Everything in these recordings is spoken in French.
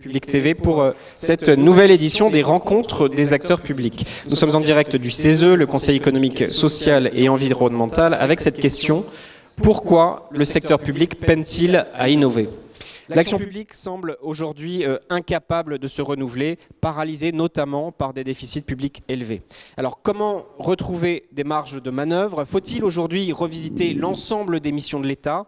Public TV pour cette nouvelle édition des rencontres des acteurs publics. Nous sommes en direct du CESE, le Conseil économique, social et environnemental, avec cette question: pourquoi le secteur public peine-t-il à innover ? L'action publique semble aujourd'hui incapable de se renouveler, paralysée notamment par des déficits publics élevés. Alors comment retrouver des marges de manœuvre ? Faut-il aujourd'hui revisiter l'ensemble des missions de l'État ?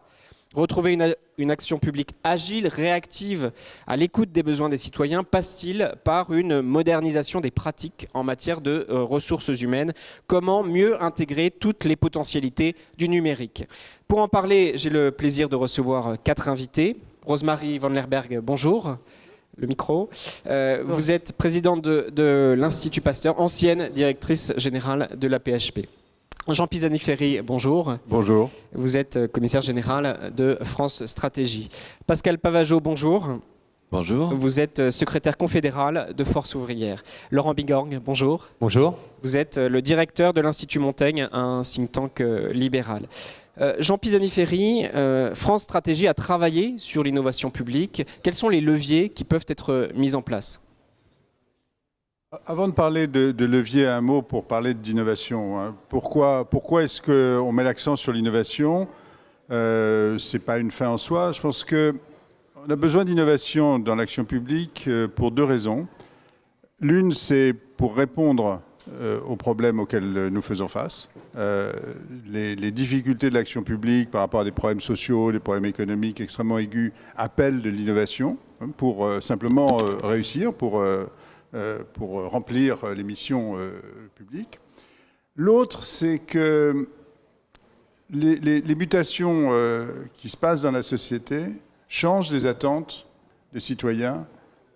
Retrouver une action publique agile, réactive, à l'écoute des besoins des citoyens, passe-t-il par une modernisation des pratiques en matière de ressources humaines ? Comment mieux intégrer toutes les potentialités du numérique ? Pour en parler, j'ai le plaisir de recevoir 4 invités. Rosemarie Van Lerberghe, bonjour. Le micro. Vous êtes présidente de l'Institut Pasteur, ancienne directrice générale de la PHP. Jean Pisani-Ferry, bonjour. Bonjour. Vous êtes commissaire général de France Stratégie. Pascal Pavageau, bonjour. Bonjour. Vous êtes secrétaire confédéral de Force ouvrière. Laurent Bigorgne, bonjour. Bonjour. Vous êtes le directeur de l'Institut Montaigne, un think tank libéral. Jean Pisani-Ferry, France Stratégie a travaillé sur l'innovation publique. Quels sont les leviers qui peuvent être mis en place ? Avant de parler de levier, un mot pour parler d'innovation. Hein. Pourquoi est-ce qu'on met l'accent sur l'innovation ? Ce n'est pas une fin en soi. Je pense qu'on a besoin d'innovation dans l'action publique pour 2 raisons. L'une, c'est pour répondre aux problèmes auxquels nous faisons face. Les difficultés de l'action publique par rapport à des problèmes sociaux, des problèmes économiques extrêmement aigus appellent de l'innovation pour simplement réussir, pour remplir les missions publiques. L'autre, c'est que les mutations qui se passent dans la société changent les attentes des citoyens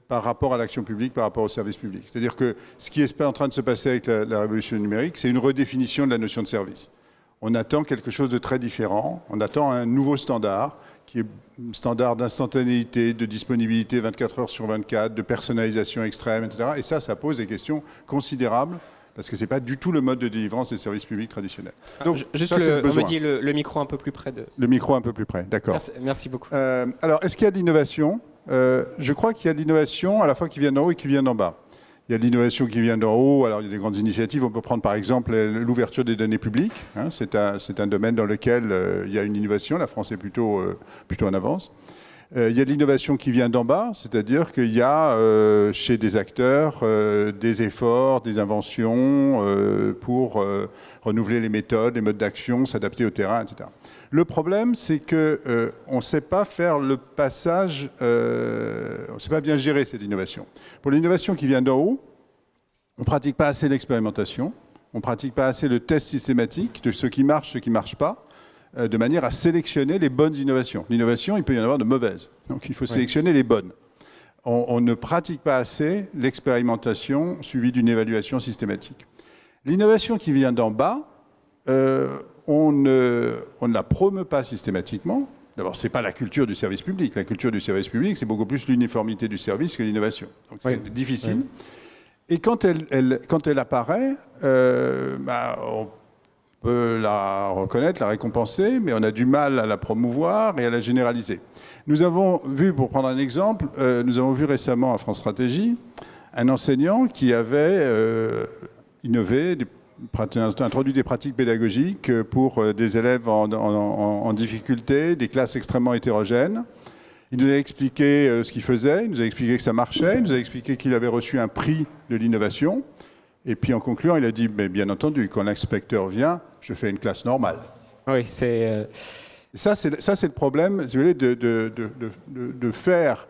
par rapport à l'action publique, par rapport au service public. C'est-à-dire que ce qui est en train de se passer avec la révolution numérique, c'est une redéfinition de la notion de service. On attend quelque chose de très différent, on attend un nouveau standard, qui est un standard d'instantanéité, de disponibilité 24 heures sur 24, de personnalisation extrême, etc. Et ça pose des questions considérables, parce que ce n'est pas du tout le mode de délivrance des services publics traditionnels. Donc, juste on me dit le micro un peu plus près de... Le micro un peu plus près, d'accord. Merci beaucoup. Alors, est-ce qu'il y a de l'innovation ? Je crois qu'il y a de l'innovation à la fois qui vient d'en haut et qui vient d'en bas. Il y a de l'innovation qui vient d'en haut. Alors, il y a des grandes initiatives. On peut prendre par exemple l'ouverture des données publiques. Hein, c'est un domaine dans lequel il y a une innovation. La France est plutôt en avance. Il y a de l'innovation qui vient d'en bas, c'est-à-dire qu'il y a chez des acteurs des efforts, des inventions pour renouveler les méthodes, les modes d'action, s'adapter au terrain, etc. Le problème, c'est qu'on ne sait pas faire le passage, on ne sait pas bien gérer cette innovation. Pour l'innovation qui vient d'en haut, on ne pratique pas assez l'expérimentation, on ne pratique pas assez le test systématique de ce qui marche, ce qui ne marche pas, de manière à sélectionner les bonnes innovations. L'innovation, il peut y en avoir de mauvaises, donc il faut sélectionner les bonnes. On ne pratique pas assez l'expérimentation suivie d'une évaluation systématique. L'innovation qui vient d'en bas, on ne la promeut pas systématiquement. D'abord, ce n'est pas la culture du service public. La culture du service public, c'est beaucoup plus l'uniformité du service que l'innovation. Donc c'est difficile. Oui. Et quand elle apparaît, on peut la reconnaître, la récompenser, mais on a du mal à la promouvoir et à la généraliser. Nous avons vu, pour prendre un exemple, nous avons vu récemment à France Stratégie un enseignant qui avait innové, introduit des pratiques pédagogiques pour des élèves en difficulté, des classes extrêmement hétérogènes. Il nous a expliqué ce qu'il faisait, il nous a expliqué que ça marchait, il nous a expliqué qu'il avait reçu un prix de l'innovation. Et puis en concluant, il a dit, mais bien entendu, quand l'inspecteur vient, je fais une classe normale. Oui, c'est... Ça, c'est le problème, si vous voulez, de faire,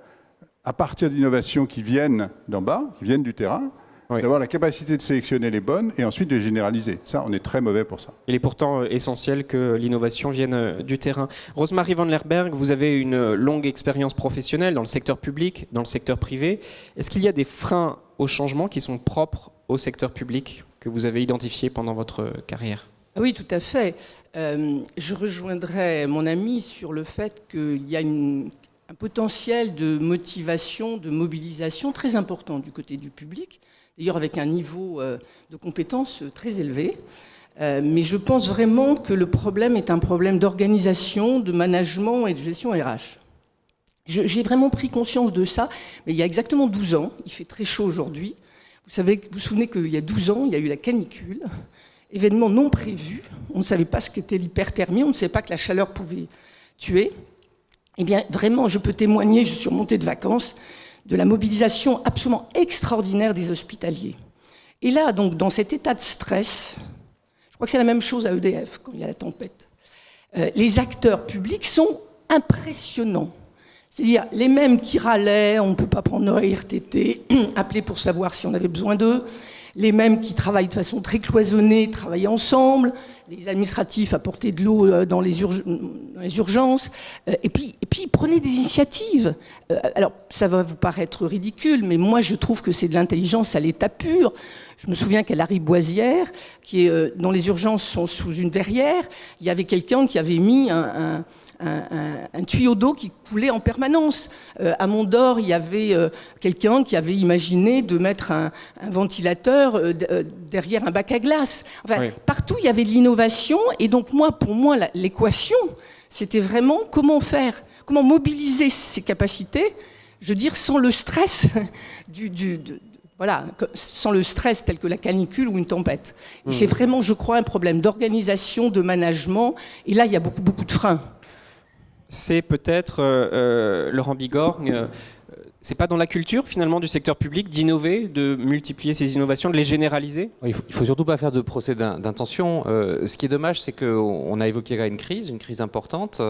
à partir d'innovations qui viennent d'en bas, qui viennent du terrain, d'avoir la capacité de sélectionner les bonnes et ensuite de généraliser. Ça, on est très mauvais pour ça. Il est pourtant essentiel que l'innovation vienne du terrain. Rosemarie Van Lerberghe, vous avez une longue expérience professionnelle dans le secteur public, dans le secteur privé. Est-ce qu'il y a des freins au changement qui sont propres au secteur public que vous avez identifiés pendant votre carrière ? Oui, tout à fait. Je rejoindrai mon ami sur le fait qu'il y a un potentiel de motivation, de mobilisation très important du côté du public, d'ailleurs avec un niveau de compétence très élevé. Mais je pense vraiment que le problème est un problème d'organisation, de management et de gestion RH. J'ai vraiment pris conscience de ça, mais il y a exactement 12 ans, il fait très chaud aujourd'hui. Vous vous souvenez qu'il y a 12 ans, il y a eu la canicule, événement non prévu, on ne savait pas ce qu'était l'hyperthermie, on ne savait pas que la chaleur pouvait tuer. Eh bien, vraiment, je peux témoigner, je suis remontée de vacances, de la mobilisation absolument extraordinaire des hospitaliers. Et là, donc, dans cet état de stress, je crois que c'est la même chose à EDF, quand il y a la tempête, les acteurs publics sont impressionnants. C'est-à-dire les mêmes qui râlaient, on ne peut pas prendre nos RTT, appeler pour savoir si on avait besoin d'eux, les mêmes qui travaillent de façon très cloisonnée, travaillent ensemble, les administratifs apportaient de l'eau dans les urgences, et puis prenez des initiatives. Alors ça va vous paraître ridicule, mais moi je trouve que c'est de l'intelligence à l'état pur. Je me souviens qu'à la Riboisière, dont les urgences sont sous une verrière, il y avait quelqu'un qui avait mis un tuyau d'eau qui coulait en permanence. À Mont-d'Or, il y avait quelqu'un qui avait imaginé de mettre un ventilateur derrière un bac à glace. Enfin, oui. Partout, il y avait de l'innovation. Et donc, pour moi, l'équation, c'était vraiment comment faire, comment mobiliser ces capacités, je veux dire, sans le stress voilà, sans le stress tel que la canicule ou une tempête. Et c'est vraiment, je crois, un problème d'organisation, de management. Et là, il y a beaucoup, beaucoup de freins. C'est peut-être, Laurent Bigorgne, c'est pas dans la culture finalement du secteur public d'innover, de multiplier ces innovations, de les généraliser ? Il faut surtout pas faire de procès d'intention. Ce qui est dommage, c'est qu'on a évoqué là une crise importante.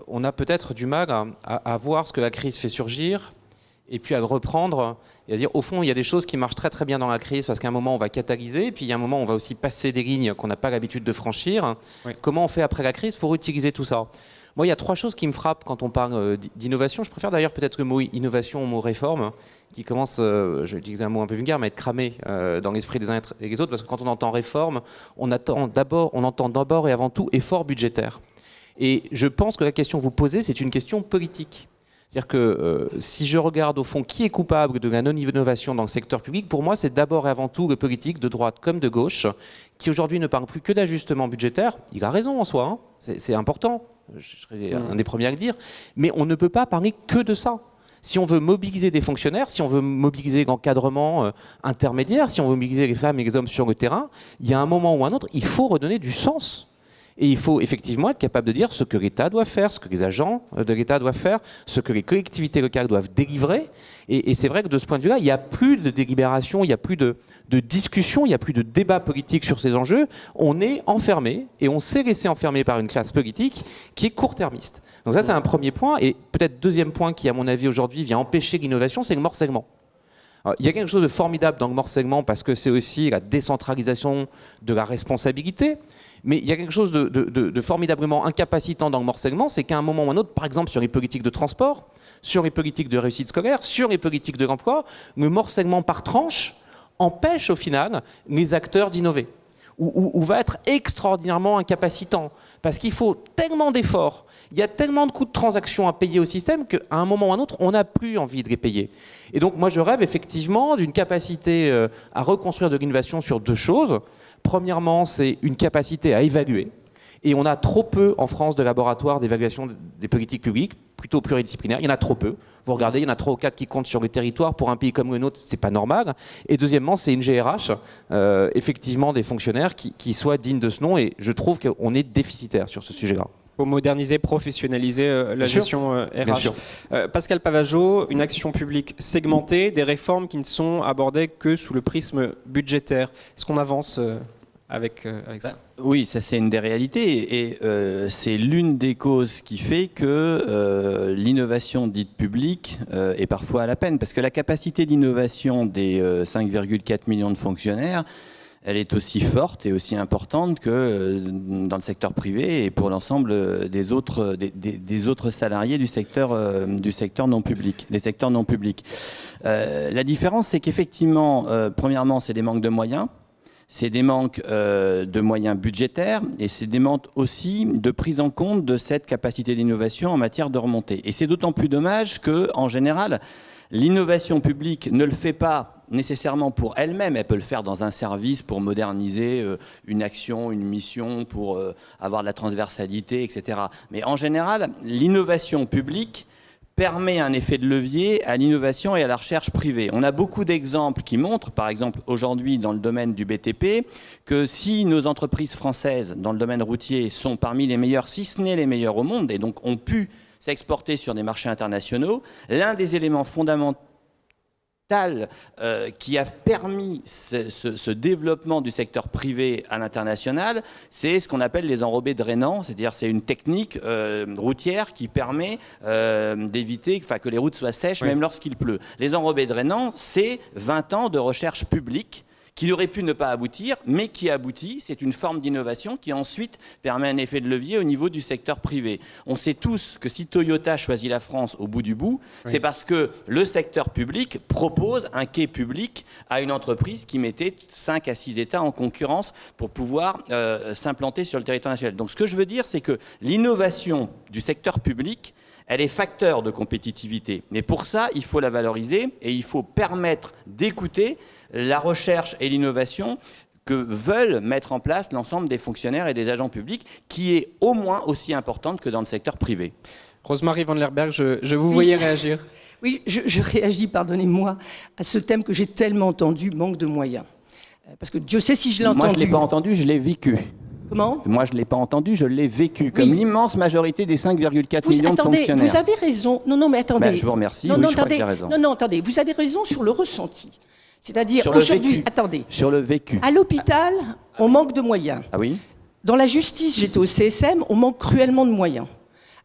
On a peut-être du mal à voir ce que la crise fait surgir et puis à le reprendre et à dire au fond il y a des choses qui marchent très très bien dans la crise parce qu'à un moment on va catalyser et puis il y a un moment on va aussi passer des lignes qu'on n'a pas l'habitude de franchir. Oui. Comment on fait après la crise pour utiliser tout ça ? Moi, il y a 3 choses qui me frappent quand on parle d'innovation. Je préfère d'ailleurs peut-être le mot innovation au mot réforme, qui commence, je vais utiliser un mot un peu vulgaire, mais à être cramé dans l'esprit des uns et des autres, parce que quand on entend réforme, on entend d'abord et avant tout effort budgétaire. Et je pense que la question que vous posez, c'est une question politique. C'est-à-dire que si je regarde au fond qui est coupable de la non-innovation dans le secteur public, pour moi c'est d'abord et avant tout le politique de droite comme de gauche, qui aujourd'hui ne parle plus que d'ajustement budgétaire. Il a raison en soi, hein. C'est important, je serais un des premiers à le dire, mais on ne peut pas parler que de ça. Si on veut mobiliser des fonctionnaires, si on veut mobiliser l'encadrement intermédiaire, si on veut mobiliser les femmes et les hommes sur le terrain, il y a un moment ou un autre, il faut redonner du sens. Et il faut effectivement être capable de dire ce que l'État doit faire, ce que les agents de l'État doivent faire, ce que les collectivités locales doivent délivrer. Et c'est vrai que de ce point de vue-là, il n'y a plus de délibération, il n'y a plus de discussion, il n'y a plus de débat politique sur ces enjeux. On est enfermé et on s'est laissé enfermer par une classe politique qui est court-termiste. Donc ça, c'est un premier point. Et peut-être deuxième point qui, à mon avis, aujourd'hui, vient empêcher l'innovation, c'est le morcellement. Alors, il y a quelque chose de formidable dans le morcellement parce que c'est aussi la décentralisation de la responsabilité. Mais il y a quelque chose de formidablement incapacitant dans le morcellement, c'est qu'à un moment ou un autre, par exemple sur les politiques de transport, sur les politiques de réussite scolaire, sur les politiques de l'emploi, le morcellement par tranche empêche au final les acteurs d'innover. Ou va être extraordinairement incapacitant. Parce qu'il faut tellement d'efforts, il y a tellement de coûts de transaction à payer au système qu'à un moment ou à un autre, on n'a plus envie de les payer. Et donc moi je rêve effectivement d'une capacité à reconstruire de l'innovation sur 2 choses. Premièrement, c'est une capacité à évaluer. Et on a trop peu en France de laboratoires d'évaluation des politiques publiques, plutôt pluridisciplinaires. Il y en a trop peu. Vous regardez, il y en a 3 ou 4 qui comptent sur le territoire. Pour un pays comme le nôtre, c'est pas normal. Et deuxièmement, c'est une GRH, effectivement des fonctionnaires qui soient dignes de ce nom. Et je trouve qu'on est déficitaire sur ce sujet-là. Pour moderniser, professionnaliser la gestion RH. Pascal Pavageau, une action publique segmentée, des réformes qui ne sont abordées que sous le prisme budgétaire. Est-ce qu'on avance avec ça ? Oui, ça c'est une des réalités et c'est l'une des causes qui fait que l'innovation dite publique est parfois à la peine. Parce que la capacité d'innovation des 5,4 millions de fonctionnaires, elle est aussi forte et aussi importante que dans le secteur privé et pour l'ensemble des autres salariés du secteur non public, des secteurs non publics. La différence, c'est qu'effectivement, premièrement, c'est des manques de moyens. C'est des manques de moyens budgétaires et c'est des manques aussi de prise en compte de cette capacité d'innovation en matière de remontée. Et c'est d'autant plus dommage qu'en général, l'innovation publique ne le fait pas nécessairement pour elle-même. Elle peut le faire dans un service pour moderniser une action, une mission, pour avoir de la transversalité, etc. Mais en général, l'innovation publique permet un effet de levier à l'innovation et à la recherche privée. On a beaucoup d'exemples qui montrent, par exemple aujourd'hui dans le domaine du BTP, que si nos entreprises françaises dans le domaine routier sont parmi les meilleures, si ce n'est les meilleures au monde, et donc ont pu s'exporter sur des marchés internationaux, l'un des éléments fondamentaux qui a permis ce développement du secteur privé à l'international, c'est ce qu'on appelle les enrobés drainants, c'est-à-dire c'est une technique routière qui permet d'éviter que les routes soient sèches, même lorsqu'il pleut. Les enrobés drainants, c'est 20 ans de recherche publique qui aurait pu ne pas aboutir, mais qui aboutit. C'est une forme d'innovation qui ensuite permet un effet de levier au niveau du secteur privé. On sait tous que si Toyota choisit la France au bout du bout, c'est parce que le secteur public propose un quai public à une entreprise qui mettait 5 à 6 États en concurrence pour pouvoir s'implanter sur le territoire national. Donc ce que je veux dire, c'est que l'innovation du secteur public, elle est facteur de compétitivité. Mais pour ça, il faut la valoriser et il faut permettre d'écouter la recherche et l'innovation que veulent mettre en place l'ensemble des fonctionnaires et des agents publics, qui est au moins aussi importante que dans le secteur privé. Rosemarie Vanderberg, je vous voyais réagir. Oui, je réagis, pardonnez-moi, à ce thème que j'ai tellement entendu, manque de moyens. Parce que Dieu sait si je l'ai entendu. Moi, je ne l'ai pas entendu, je l'ai vécu. Comment ? Moi, je ne l'ai pas entendu, je l'ai vécu, comme l'immense majorité des 5,4 millions de fonctionnaires. Vous avez raison. Non, mais attendez. Je vous remercie, je crois que j'ai raison. Non, attendez, vous avez raison sur le ressenti. C'est-à-dire, aujourd'hui, attendez. Sur le vécu. À l'hôpital, on manque de moyens. Ah oui ? Dans la justice, j'étais au CSM, on manque cruellement de moyens.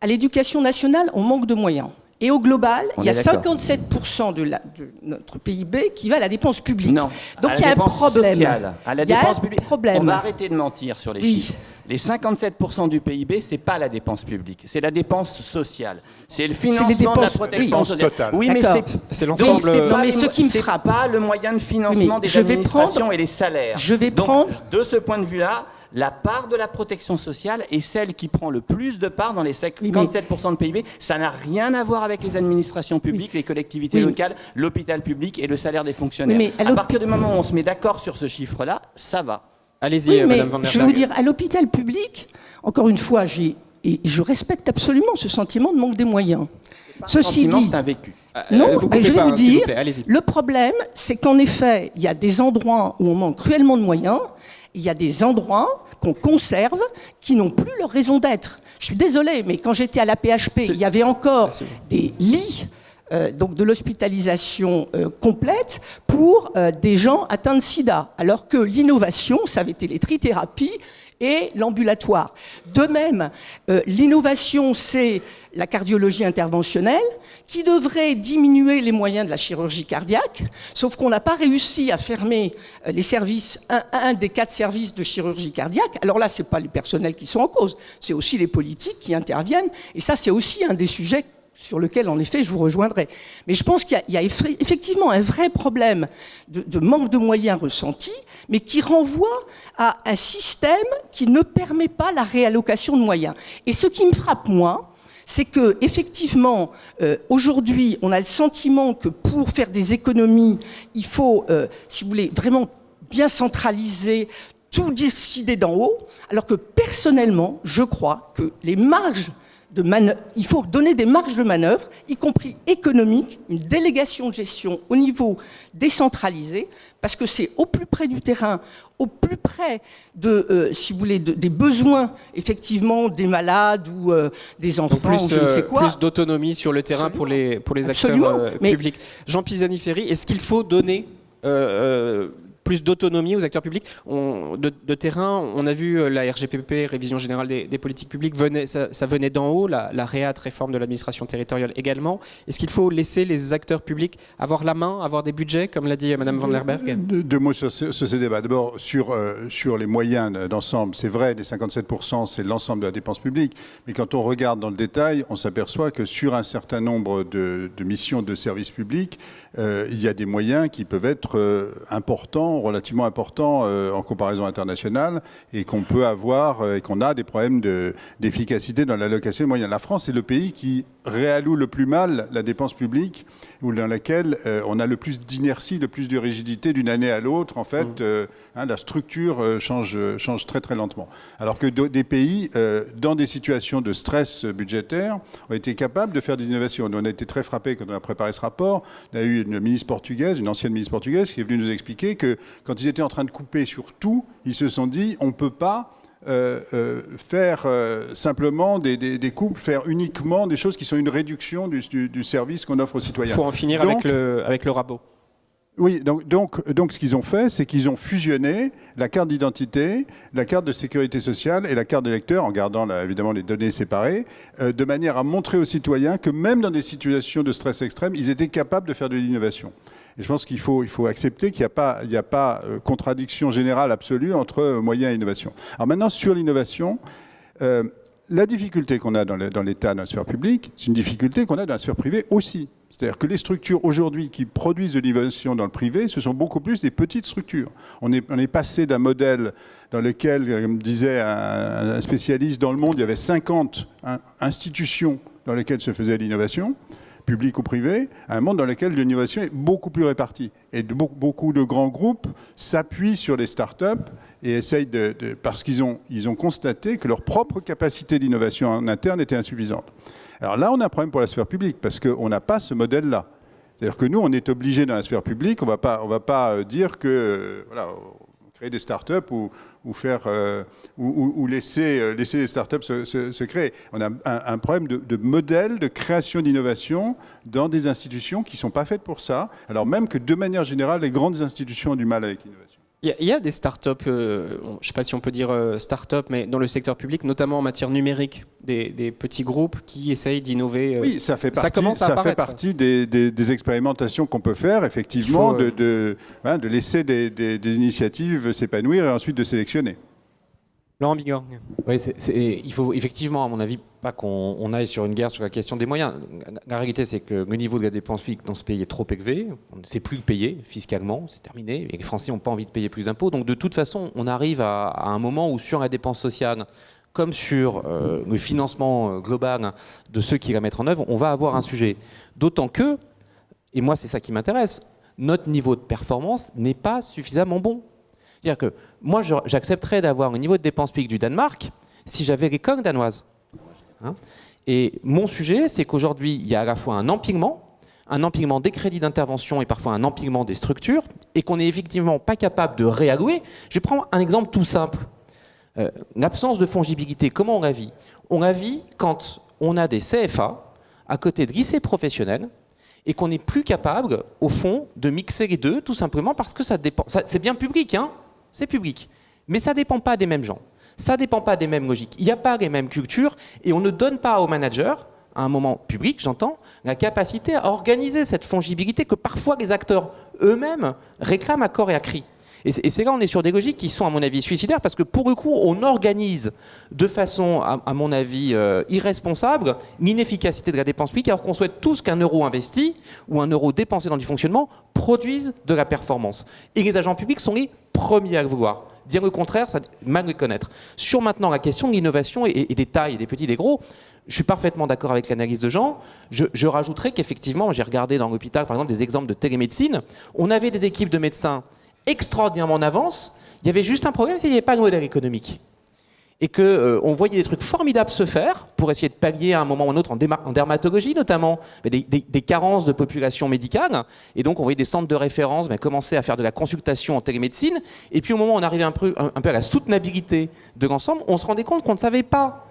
À l'éducation nationale, on manque de moyens. Et au global, il y a 57% de notre PIB qui va à la dépense publique. Non, donc il y a un problème. Sociale, à la dépense publique. Problème. On va arrêter de mentir sur les chiffres. Les 57% du PIB, c'est pas la dépense publique, c'est la dépense sociale. C'est le financement de la protection sociale. Oui, mais c'est l'ensemble. Non, mais ce qui me frappe, c'est pas le moyen de financement des administrations et les salaires. Donc, de ce point de vue-là, la part de la protection sociale est celle qui prend le plus de part dans les 57% de PIB. Ça n'a rien à voir avec les administrations publiques, les collectivités locales, l'hôpital public et le salaire des fonctionnaires. À partir du moment où on se met d'accord sur ce chiffre-là, ça va. Allez-y, Madame Vanderberg. Je veux dire, à l'hôpital public, encore une fois, et je respecte absolument ce sentiment de manque des moyens. Ceci dit, c'est un vécu. Non, je vais vous dire, le problème, c'est qu'en effet, il y a des endroits où on manque cruellement de moyens, il y a des endroits qu'on conserve qui n'ont plus leur raison d'être. Je suis désolée, mais quand j'étais à la PHP, il y avait encore des lits, donc de l'hospitalisation complète pour des gens atteints de sida, alors que l'innovation, ça avait été les trithérapies et l'ambulatoire. De même, l'innovation, c'est la cardiologie interventionnelle, qui devrait diminuer les moyens de la chirurgie cardiaque, sauf qu'on n'a pas réussi à fermer les services, un des 4 services de chirurgie cardiaque. Alors là, ce n'est pas les personnels qui sont en cause, c'est aussi les politiques qui interviennent, et ça, c'est aussi un des sujets sur lequel, en effet, je vous rejoindrai. Mais je pense qu'il y a effectivement un vrai problème de manque de moyens ressentis, mais qui renvoie à un système qui ne permet pas la réallocation de moyens. Et ce qui me frappe, moi, c'est que effectivement, aujourd'hui, on a le sentiment que pour faire des économies, il faut, si vous voulez, vraiment bien centraliser, tout décider d'en haut, alors que personnellement, je crois que les marges de manœuvre, il faut donner des marges de manœuvre, y compris économiques, une délégation de gestion au niveau décentralisé, parce que c'est au plus près du terrain, au plus près de, si vous voulez, des besoins, effectivement, des malades ou des enfants, ou je ne sais quoi. Plus d'autonomie sur le terrain pour les acteurs publics. Jean Pisani-Ferry, est-ce qu'il faut donner plus d'autonomie aux acteurs publics de terrain? On a vu la RGPP, Révision Générale des Politiques Publiques, ça venait d'en haut, la REAT, réforme de l'administration territoriale également. Est-ce qu'il faut laisser les acteurs publics avoir la main, avoir des budgets, comme l'a dit Mme Vanderberg? Deux mots sur ces débats. D'abord, sur les moyens d'ensemble, c'est vrai, les 57%, c'est l'ensemble de la dépense publique. Mais quand on regarde dans le détail, on s'aperçoit que sur un certain nombre de missions de services publics, il y a des moyens qui peuvent être importants montant relativement important en comparaison internationale et qu'on peut avoir et qu'on a des problèmes d'efficacité dans l'allocation des moyens. La France est le pays qui réalloue le plus mal la dépense publique ou dans laquelle on a le plus d'inertie, le plus de rigidité d'une année à l'autre. En fait, la structure change très très lentement. Alors que des pays, dans des situations de stress budgétaire, ont été capables de faire des innovations. Nous, on a été très frappés quand on a préparé ce rapport. On a eu une ministre portugaise, une ancienne ministre portugaise, qui est venue nous expliquer que quand ils étaient en train de couper sur tout, ils se sont dit on ne peut pas faire simplement des coupes, faire uniquement des choses qui sont une réduction du service qu'on offre aux citoyens. Il faut en finir avec le rabot. Oui, donc ce qu'ils ont fait, c'est qu'ils ont fusionné la carte d'identité, la carte de sécurité sociale et la carte d'électeur, en gardant évidemment les données séparées, de manière à montrer aux citoyens que même dans des situations de stress extrême, ils étaient capables de faire de l'innovation. Et je pense qu'il faut accepter qu'il n'y a pas contradiction générale absolue entre moyens et innovation. Alors maintenant, sur l'innovation, la difficulté qu'on a dans l'État, dans la sphère publique, c'est une difficulté qu'on a dans la sphère privée aussi. C'est-à-dire que les structures aujourd'hui qui produisent de l'innovation dans le privé, ce sont beaucoup plus des petites structures. On est passé d'un modèle dans lequel, comme disait un spécialiste, dans le monde, il y avait 50 institutions dans lesquelles se faisait l'innovation, publique ou privée, à un monde dans lequel l'innovation est beaucoup plus répartie. Et beaucoup de grands groupes s'appuient sur les start-up et essayent parce qu'ils ont constaté que leur propre capacité d'innovation en interne était insuffisante. Alors là, on a un problème pour la sphère publique, parce qu'on n'a pas ce modèle-là. C'est-à-dire que nous, on est obligé dans la sphère publique, on va pas dire que voilà, créer des start-up ou laisser les start-up se créer. On a un problème de modèle de création d'innovation dans des institutions qui ne sont pas faites pour ça, alors même que de manière générale, les grandes institutions ont du mal avec l'innovation. Il y a des startups, je ne sais pas si on peut dire startups, mais dans le secteur public, notamment en matière numérique, des petits groupes qui essayent d'innover. Oui, ça fait partie des expérimentations qu'on peut faire, effectivement, de laisser des initiatives s'épanouir et ensuite de sélectionner. Laurent Bigorre. Oui, il faut effectivement, à mon avis, pas qu'on aille sur une guerre sur la question des moyens. La réalité, c'est que le niveau de la dépense publique dans ce pays est trop élevé. On ne sait plus le payer fiscalement, c'est terminé. Et les Français n'ont pas envie de payer plus d'impôts. Donc, de toute façon, on arrive à un moment où, sur la dépense sociale, comme sur le financement global de ceux qui la mettent en œuvre, on va avoir un sujet. D'autant que, et moi, c'est ça qui m'intéresse, notre niveau de performance n'est pas suffisamment bon. C'est-à-dire que moi, j'accepterais d'avoir le niveau de dépense publique du Danemark si j'avais les coques danoises. Et mon sujet, c'est qu'aujourd'hui, il y a à la fois un empilement des crédits d'intervention et parfois un empilement des structures, et qu'on n'est effectivement pas capable de réallouer. Je vais prendre un exemple tout simple. L'absence de fongibilité, comment on la vit? On la vit quand on a des CFA à côté de lycées professionnels, et qu'on n'est plus capable, au fond, de mixer les deux, tout simplement parce que ça dépend. C'est bien public, hein? C'est public. Mais ça ne dépend pas des mêmes gens. Ça ne dépend pas des mêmes logiques. Il n'y a pas les mêmes cultures et on ne donne pas aux managers, à un moment public, j'entends, la capacité à organiser cette fongibilité que parfois les acteurs eux-mêmes réclament à corps et à cri. Et c'est là on est sur des logiques qui sont, à mon avis, suicidaires, parce que pour le coup, on organise de façon, à mon avis, irresponsable, l'inefficacité de la dépense publique, alors qu'on souhaite tous qu'un euro investi ou un euro dépensé dans du fonctionnement produise de la performance. Et les agents publics sont les premiers à le vouloir. Dire le contraire, ça mal le connaître. Sur maintenant la question de l'innovation et des tailles, des petits, des gros, je suis parfaitement d'accord avec l'analyse de Jean. Je rajouterais qu'effectivement, j'ai regardé dans l'hôpital, par exemple, des exemples de télémédecine. On avait des équipes de médecins extraordinairement en avance. Il y avait juste un problème, c'est qu'il n'y avait pas de modèle économique. Et qu'on voyait des trucs formidables se faire pour essayer de pallier à un moment ou à un autre en dermatologie notamment, des carences de population médicale. Et donc on voyait des centres de référence commencer à faire de la consultation en télémédecine. Et puis au moment où on arrivait un peu à la soutenabilité de l'ensemble, on se rendait compte qu'on ne savait pas.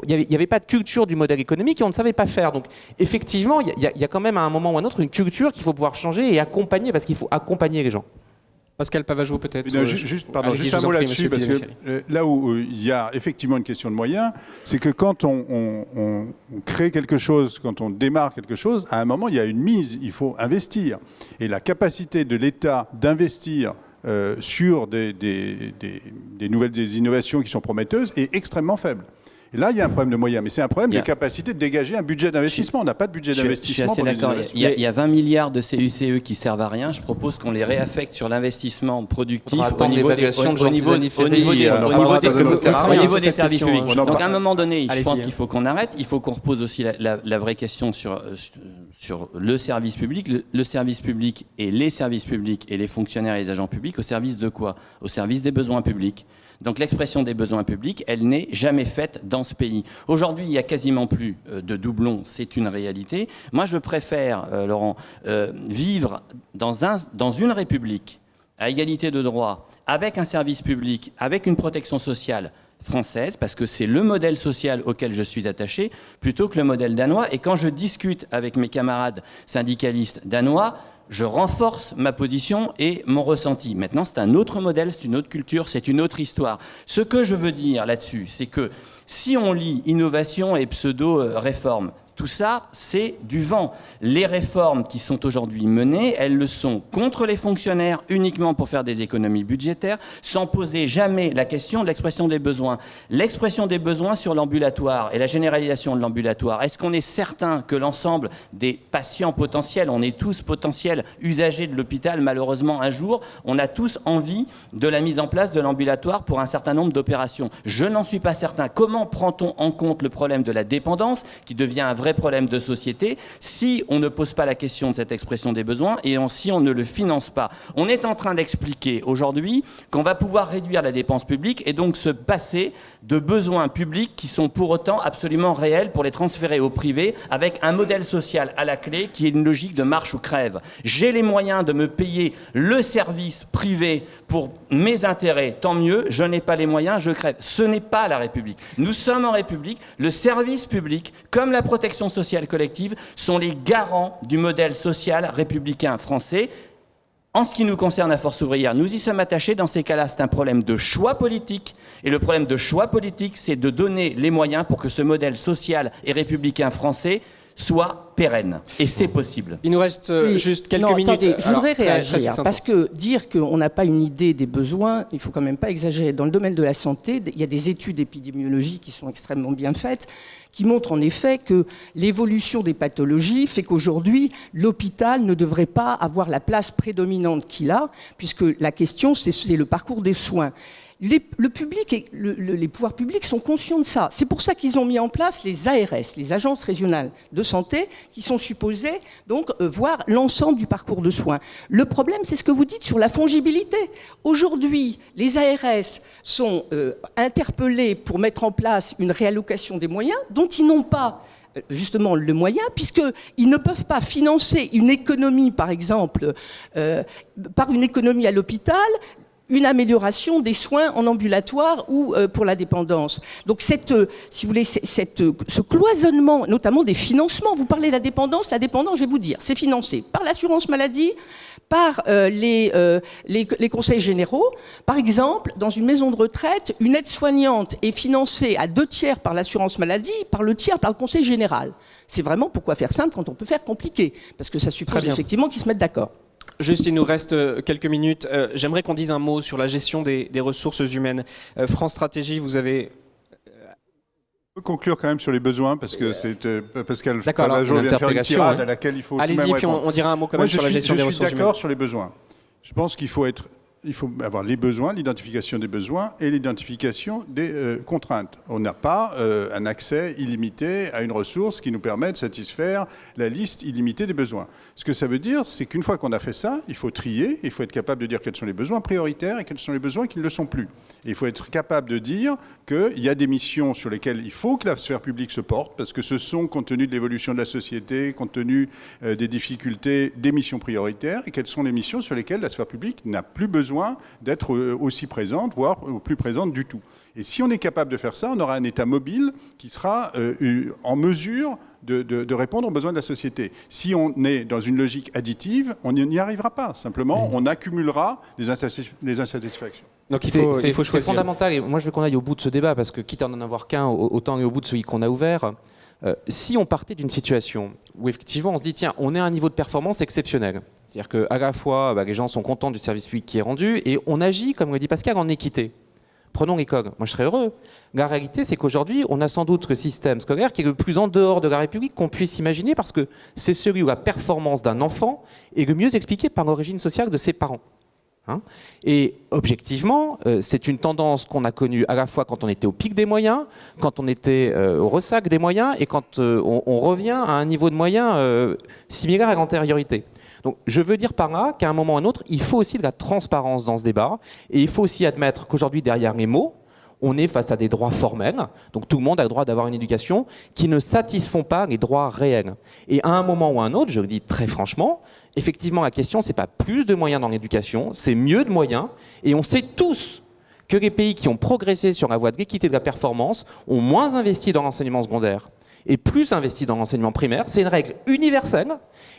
Il n'y avait pas de culture du modèle économique et on ne savait pas faire. Donc effectivement, il y a quand même à un moment ou à un autre une culture qu'il faut pouvoir changer et accompagner, parce qu'il faut accompagner les gens. Pascal Pavageau, peut-être. Juste un mot là-dessus, parce que là où il y a effectivement une question de moyens, c'est que quand on crée quelque chose, quand on démarre quelque chose, à un moment, il y a une mise, il faut investir. Et la capacité de l'État d'investir sur des nouvelles innovations qui sont prometteuses est extrêmement faible. Et là, il y a un problème de moyens, mais c'est un problème de capacité de dégager un budget d'investissement. On n'a pas de budget d'investissement. Je suis assez d'accord. Il y a 20 milliards de CUCE qui servent à rien. Je propose qu'on les réaffecte sur l'investissement productif au niveau des services publics. Donc à un moment donné, je pense qu'il faut qu'on arrête. Il faut qu'on repose aussi la vraie question sur le service public. Le service public et les services publics et les fonctionnaires et les agents publics au service de quoi? Au service des besoins publics. Donc l'expression des besoins publics, elle n'est jamais faite dans ce pays. Aujourd'hui, il n'y a quasiment plus de doublons, c'est une réalité. Moi, je préfère, Laurent, vivre dans une république à égalité de droits, avec un service public, avec une protection sociale française, parce que c'est le modèle social auquel je suis attaché, plutôt que le modèle danois. Et quand je discute avec mes camarades syndicalistes danois, je renforce ma position et mon ressenti. Maintenant, c'est un autre modèle, c'est une autre culture, c'est une autre histoire. Ce que je veux dire là-dessus, c'est que si on lit innovation et pseudo-réforme, tout ça, c'est du vent. Les réformes qui sont aujourd'hui menées, elles le sont contre les fonctionnaires uniquement pour faire des économies budgétaires, sans poser jamais la question de l'expression des besoins. L'expression des besoins sur l'ambulatoire et la généralisation de l'ambulatoire, est-ce qu'on est certain que l'ensemble des patients potentiels, on est tous potentiels usagers de l'hôpital, malheureusement un jour, on a tous envie de la mise en place de l'ambulatoire pour un certain nombre d'opérations? Je n'en suis pas certain. Comment prend-on en compte le problème de la dépendance, qui devient un vrai problème de société, si on ne pose pas la question de cette expression des besoins et si on ne le finance pas? On est en train d'expliquer aujourd'hui qu'on va pouvoir réduire la dépense publique et donc se passer de besoins publics qui sont pour autant absolument réels pour les transférer au privé avec un modèle social à la clé qui est une logique de marche ou crève. J'ai les moyens de me payer le service privé pour mes intérêts, tant mieux. Je n'ai pas les moyens, je crève. Ce n'est pas la République. Nous sommes en République. Le service public, comme la protection sociale collective, sont les garants du modèle social républicain français. En ce qui nous concerne à Force ouvrière, nous y sommes attachés. Dans ces cas-là, c'est un problème de choix politique. Et le problème de choix politique, c'est de donner les moyens pour que ce modèle social et républicain français soit pérenne. Et c'est possible. Il nous reste juste quelques minutes. Attendez, je voudrais réagir, parce que dire qu'on n'a pas une idée des besoins, il ne faut quand même pas exagérer. Dans le domaine de la santé, il y a des études épidémiologiques qui sont extrêmement bien faites, qui montrent en effet que l'évolution des pathologies fait qu'aujourd'hui, l'hôpital ne devrait pas avoir la place prédominante qu'il a, puisque la question, c'est le parcours des soins. Le public et les pouvoirs publics sont conscients de ça. C'est pour ça qu'ils ont mis en place les ARS, les agences régionales de santé, qui sont supposées donc voir l'ensemble du parcours de soins. Le problème, c'est ce que vous dites sur la fongibilité. Aujourd'hui, les ARS sont interpellés pour mettre en place une réallocation des moyens dont ils n'ont pas justement le moyen, puisqu'ils ne peuvent pas financer une économie, par exemple, par une économie à l'hôpital, une amélioration des soins en ambulatoire ou pour la dépendance. Donc si vous voulez, ce cloisonnement, notamment des financements, vous parlez de la dépendance, je vais vous dire, c'est financé par l'assurance maladie, par les conseils généraux. Par exemple, dans une maison de retraite, une aide-soignante est financée à 2/3 par l'assurance maladie, par le tiers par le conseil général. C'est vraiment pourquoi faire simple quand on peut faire compliqué, parce que ça suppose effectivement qu'ils se mettent d'accord. Juste, il nous reste quelques minutes. J'aimerais qu'on dise un mot sur la gestion des ressources humaines. France Stratégie, vous avez... On peut conclure quand même sur les besoins, parce que Pascal D'accord, vient de faire une tirade à laquelle il faut... Allez-y, puis on dira un mot quand même sur la gestion des ressources humaines. Je suis d'accord sur les besoins. Je pense qu'il faut avoir les besoins, l'identification des besoins et l'identification des contraintes. On n'a pas un accès illimité à une ressource qui nous permet de satisfaire la liste illimitée des besoins. Ce que ça veut dire, c'est qu'une fois qu'on a fait ça, il faut trier, il faut être capable de dire quels sont les besoins prioritaires et quels sont les besoins qui ne le sont plus. Et il faut être capable de dire qu'il y a des missions sur lesquelles il faut que la sphère publique se porte, parce que ce sont, compte tenu de l'évolution de la société, compte tenu des difficultés, des missions prioritaires, et quelles sont les missions sur lesquelles la sphère publique n'a plus besoin d'être aussi présente, voire plus présente du tout. Et si on est capable de faire ça, on aura un État mobile qui sera en mesure de répondre aux besoins de la société. Si on est dans une logique additive, on n'y arrivera pas. Simplement, on accumulera les insatisfactions. Donc il faut choisir. C'est fondamental. Et moi, je veux qu'on aille au bout de ce débat, parce que quitte à n'en avoir qu'un, autant aller au bout de celui qu'on a ouvert. Si on partait d'une situation où effectivement on se dit tiens, on est à un niveau de performance exceptionnel, c'est-à-dire qu'à la fois les gens sont contents du service public qui est rendu et on agit, comme le dit Pascal, en équité. Prenons l'école. Moi, je serais heureux. La réalité, c'est qu'aujourd'hui, on a sans doute le système scolaire qui est le plus en dehors de la République qu'on puisse imaginer, parce que c'est celui où la performance d'un enfant est le mieux expliquée par l'origine sociale de ses parents. Et objectivement, c'est une tendance qu'on a connue à la fois quand on était au pic des moyens, quand on était au ressac des moyens, et quand on revient à un niveau de moyens similaire à l'antériorité. Donc je veux dire par là qu'à un moment ou à un autre, il faut aussi de la transparence dans ce débat, et il faut aussi admettre qu'aujourd'hui, derrière les mots, on est face à des droits formels, donc tout le monde a le droit d'avoir une éducation qui ne satisfont pas les droits réels. Et à un moment ou à un autre, je le dis très franchement, effectivement la question c'est pas plus de moyens dans l'éducation, c'est mieux de moyens, et on sait tous que les pays qui ont progressé sur la voie de l'équité et de la performance ont moins investi dans l'enseignement secondaire et plus investi dans l'enseignement primaire. C'est une règle universelle,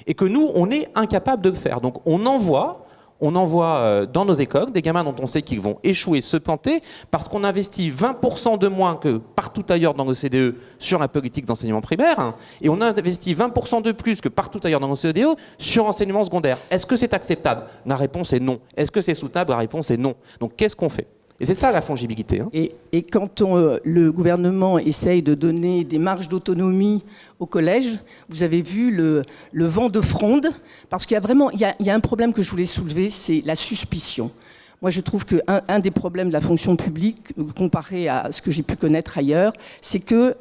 et que nous, on est incapable de le faire. Donc on envoie dans nos écoles des gamins dont on sait qu'ils vont échouer, se planter, parce qu'on investit 20% de moins que partout ailleurs dans l'OCDE sur la politique d'enseignement primaire, et on investit 20% de plus que partout ailleurs dans l'OCDE sur l'enseignement secondaire. Est-ce que c'est acceptable? La réponse est non. Est-ce que c'est soutenable? La réponse est non. Donc qu'est-ce qu'on fait? Et c'est ça la fongibilité. Et quand le gouvernement essaye de donner des marges d'autonomie au collège, vous avez vu le vent de fronde, parce qu'il y a vraiment il y a un problème que je voulais soulever, c'est la suspicion. Moi, je trouve qu'un des problèmes de la fonction publique, comparé à ce que j'ai pu connaître ailleurs, c'est que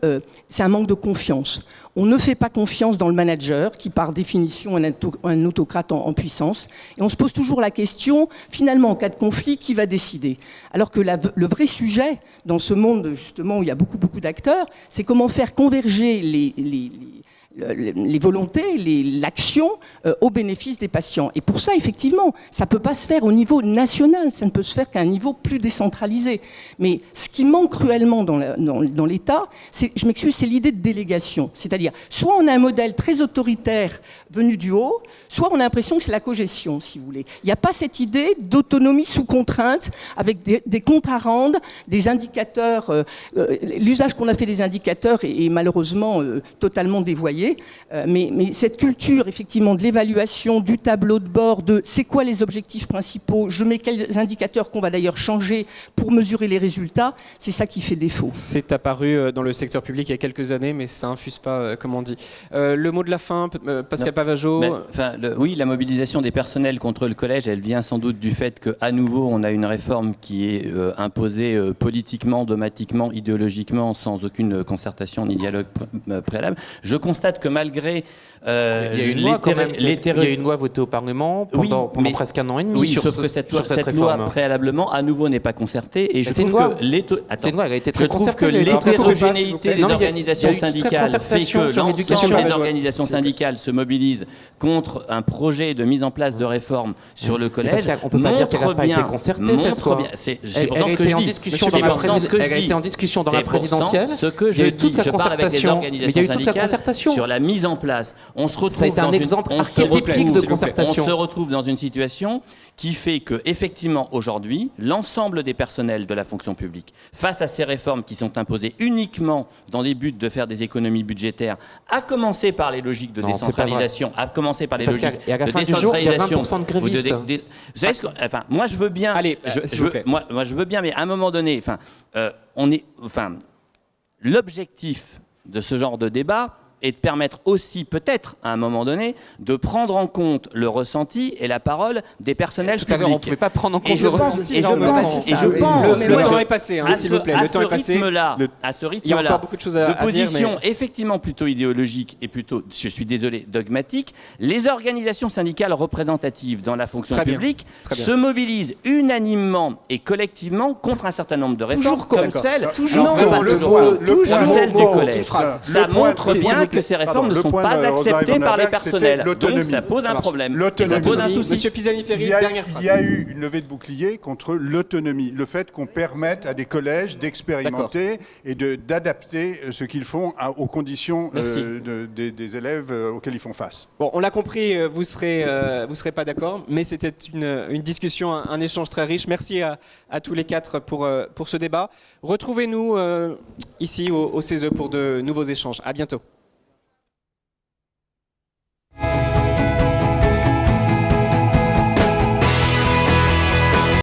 c'est un manque de confiance. On ne fait pas confiance dans le manager, qui par définition est un autocrate en puissance. Et on se pose toujours la question, finalement, en cas de conflit, qui va décider? Alors que le vrai sujet, dans ce monde justement où il y a beaucoup d'acteurs, c'est comment faire converger les volontés, l'action au bénéfice des patients. Et pour ça, effectivement, ça ne peut pas se faire au niveau national, ça ne peut se faire qu'à un niveau plus décentralisé. Mais ce qui manque cruellement dans l'État, je m'excuse, c'est l'idée de délégation. C'est-à-dire, soit on a un modèle très autoritaire venu du haut, soit on a l'impression que c'est la cogestion, si vous voulez. Il n'y a pas cette idée d'autonomie sous contrainte, avec des comptes à rendre, des indicateurs. L'usage qu'on a fait des indicateurs est malheureusement totalement dévoyé. Mais cette culture, effectivement, de l'évaluation, du tableau de bord, de c'est quoi les objectifs principaux, je mets quels indicateurs qu'on va d'ailleurs changer pour mesurer les résultats, c'est ça qui fait défaut. C'est apparu dans le secteur public il y a quelques années, mais ça infuse pas, comme on dit. Le mot de la fin, Pascal Pavageau. Oui, la mobilisation des personnels contre le collège, elle vient sans doute du fait qu'à nouveau, on a une réforme qui est imposée politiquement, dogmatiquement, idéologiquement, sans aucune concertation ni dialogue préalable. Je constate que malgré il y a une loi votée au Parlement pendant presque un an et demi. Oui, sauf que cette loi préalablement à nouveau n'est pas concertée, et je trouve que l'hétérogénéité des organisations syndicales fait que l'ensemble des organisations syndicales se mobilisent contre un projet de mise en place de réforme sur le collège. On peut pas dire qu'elle n'a pas été concertée, cette loi. C'est pourtant ce que je dis. Elle a été en discussion dans la présidentielle. Ce que je dis, je parle avec les organisations syndicales sur la mise en place. On se retrouve un exemple archétypique de concertation. On se retrouve dans une situation qui fait que, effectivement, aujourd'hui, l'ensemble des personnels de la fonction publique, face à ces réformes qui sont imposées uniquement dans des buts de faire des économies budgétaires, à commencer par les logiques de décentralisation, à commencer par les logiques de décentralisation. Il y a 20% de grévistes. Vous savez moi je veux bien. Allez, moi je veux bien, mais à un moment donné, l'objectif de ce genre de débat et de permettre aussi, peut-être, à un moment donné, de prendre en compte le ressenti et la parole des personnels publics. Tout à l'heure, on ne pouvait pas prendre en compte le ressenti. Le temps est passé, s'il vous plaît. Le temps est passé. À ce rythme-là, il y a encore beaucoup de choses à dire. De position effectivement plutôt idéologique et plutôt, je suis désolé, dogmatique, les organisations syndicales représentatives dans la fonction publique se mobilisent unanimement et collectivement contre un certain nombre de réformes, comme celle du collège. Ça montre bien que ces réformes ne sont pas acceptées par les personnels. Donc ça pose un problème. Ça pose un souci. Monsieur Pisani-Ferry, dernière phrase. Il y a eu une levée de bouclier contre l'autonomie, le fait qu'on permette à des collèges d'expérimenter et d'adapter ce qu'ils font aux conditions des élèves auxquels ils font face. Bon, on l'a compris, vous serez pas d'accord, mais c'était une discussion, un échange très riche. Merci à tous les quatre pour ce débat. Retrouvez-nous ici au CESE pour de nouveaux échanges. À bientôt.